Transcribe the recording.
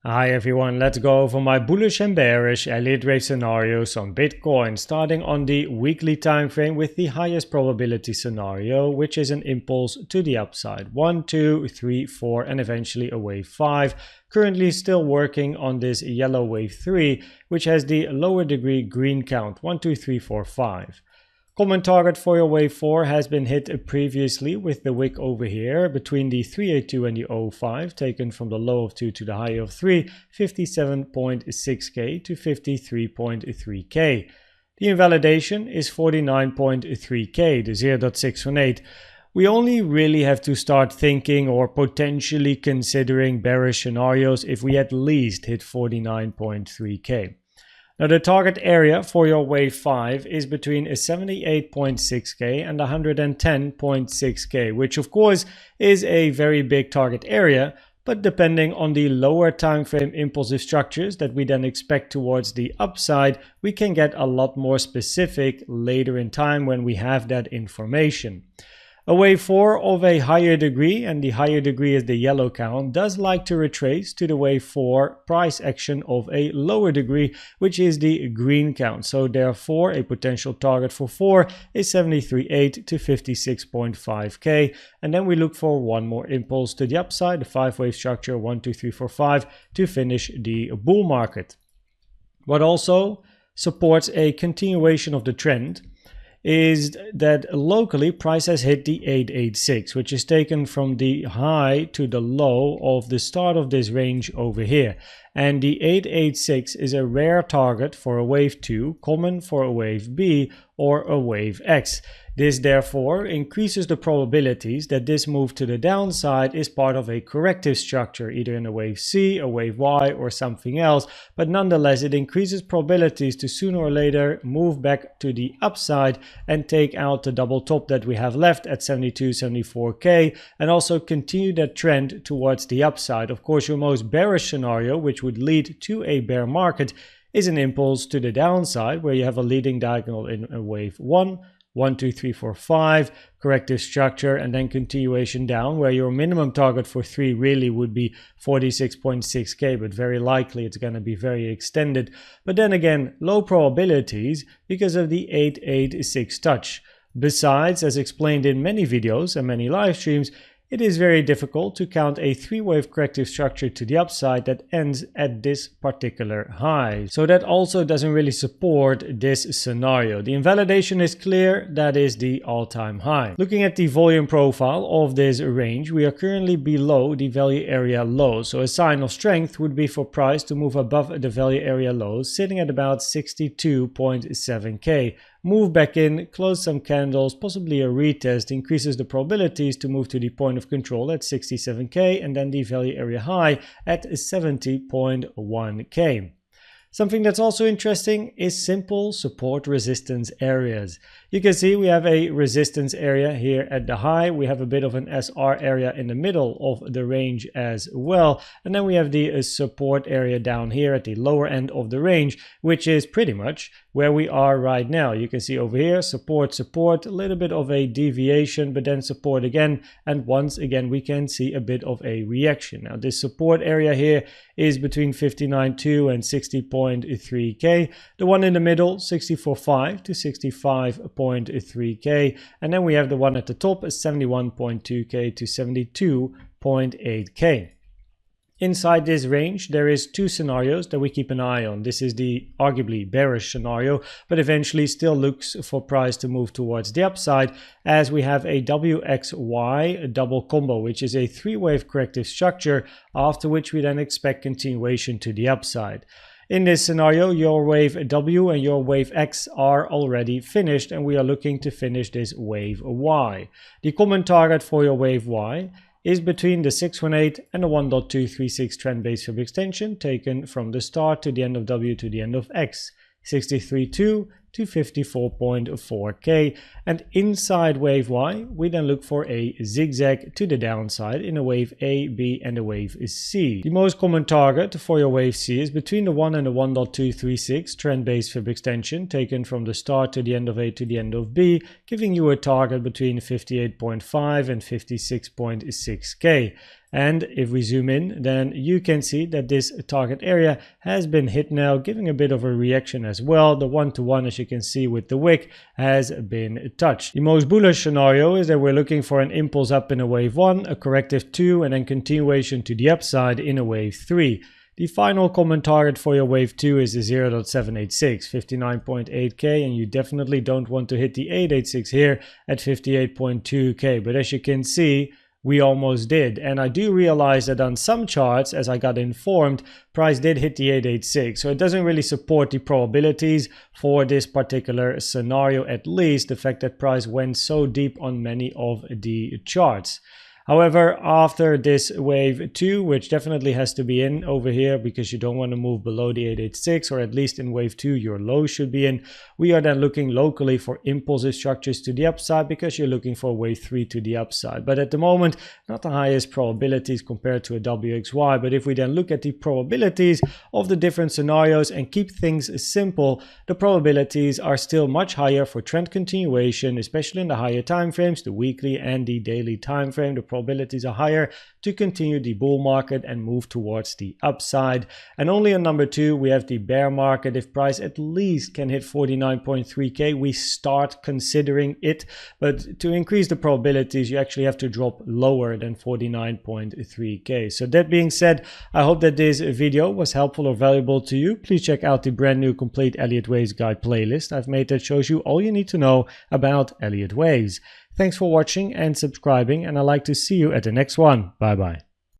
Hi everyone, let's go over my bullish and bearish Elliott wave scenarios on Bitcoin, starting on the weekly time frame with the highest probability scenario, which is an impulse to the upside. 1, 2, 3, 4, and eventually a wave 5. Currently still working on this yellow wave 3, which has the lower degree green count, 1, 2, 3, 4, 5. Common target for your wave 4 has been hit previously with the wick over here between the 382 and the 05, taken from the low of 2 to the high of 3, 57.6k to 53.3k. The invalidation is 49.3k, the 0.618. We only really have to start thinking or potentially considering bearish scenarios if we at least hit 49.3k. Now the target area for your wave 5 is between 78.6k and 110.6k, which of course is a very big target area, but depending on the lower time frame impulsive structures that we then expect towards the upside, we can get a lot more specific later in time when we have that information. A wave 4 of a higher degree, and the higher degree is the yellow count, does like to retrace to the wave 4 price action of a lower degree, which is the green count. So therefore, a potential target for 4 is 73.8 to 56.5k. And then we look for one more impulse to the upside, the 5-wave structure 1, 2, 3, 4, 5 to finish the bull market. What also supports a continuation of the trend is that locally price has hit the 886, which is taken from the high to the low of the start of this range over here. And the 886 is a rare target for a wave 2, common for a wave B or a wave X. This therefore increases the probabilities that this move to the downside is part of a corrective structure, either in a wave C, a wave Y, or something else, but nonetheless it increases probabilities to sooner or later move back to the upside and take out the double top that we have left at 72, 74k, and also continue that trend towards the upside. Of course, your most bearish scenario, which would lead to a bear market, is an impulse to the downside where you have a leading diagonal in a wave 1, 1, 2, 3, 4, 5, corrective structure, and then continuation down, where your minimum target for 3 really would be 46.6k, but very likely it's going to be very extended. But then again, low probabilities because of the 886 touch. Besides, as explained in many videos and many live streams, it is very difficult to count a 3-wave corrective structure to the upside that ends at this particular high. So that also doesn't really support this scenario. The invalidation is clear, that is the all-time high. Looking at the volume profile of this range, we are currently below the value area low. So a sign of strength would be for price to move above the value area lows, sitting at about 62.7k. Move back in, close some candles, possibly a retest, increases the probabilities to move to the point of control at 67k and then the value area high at 70.1k. Something that's also interesting is simple support resistance areas. You can see we have a resistance area here at the high. We have a bit of an SR area in the middle of the range as well. And then we have the support area down here at the lower end of the range, which is pretty much where we are right now. You can see over here, support, support, a little bit of a deviation, but then support again. And once again, we can see a bit of a reaction. Now, this support area here is between 59.2 and 60.3k. The one in the middle, 64.5 to 65.3k. And then we have the one at the top, 71.2k to 72.8k. Inside this range, there is 2 scenarios that we keep an eye on. This is the arguably bearish scenario, but eventually still looks for price to move towards the upside, as we have a WXY double combo, which is a 3-wave corrective structure, after which we then expect continuation to the upside. In this scenario, your wave W and your wave X are already finished, and we are looking to finish this wave Y. The common target for your wave Y is between the 618 and the 1.236 trend-based fib extension, taken from the start to the end of W to the end of X, 63.2 to 54.4k, and inside wave Y we then look for a zigzag to the downside in a wave A, B and a wave C. The most common target for your wave C is between the 1 and the 1.236 trend-based fib extension taken from the start to the end of A to the end of B, giving you a target between 58.5 and 56.6k. And if we zoom in, then you can see that this target area has been hit now, giving a bit of a reaction as well. The 1-to-1, as you can see with the wick, has been touched. The most bullish scenario is that we're looking for an impulse up in a wave 1, a corrective 2, and then continuation to the upside in a wave 3. The final common target for your wave 2 is the 0.786, 59.8k, and you definitely don't want to hit the 886 here at 58.2k. But as you can see, we almost did, and I do realize that on some charts, as I got informed, price did hit the 886, so it doesn't really support the probabilities for this particular scenario, at least the fact that price went so deep on many of the charts. However, after this wave 2, which definitely has to be in over here because you don't want to move below the 886, or at least in wave 2 your low should be in, we are then looking locally for impulsive structures to the upside because you're looking for wave 3 to the upside. But at the moment, not the highest probabilities compared to a WXY, but if we then look at the probabilities of the different scenarios and keep things simple, the probabilities are still much higher for trend continuation, especially in the higher time frames, the weekly and the daily time frame. The probabilities are higher to continue the bull market and move towards the upside. And only on number 2 we have the bear market. If price at least can hit 49.3k, we start considering it, but to increase the probabilities you actually have to drop lower than 49.3k. So that being said, I hope that this video was helpful or valuable to you. Please check out the brand new complete Elliott Waves guide playlist I've made that shows you all you need to know about Elliott Waves. Thanks for watching and subscribing, and I'd like to see you at the next one. Bye bye.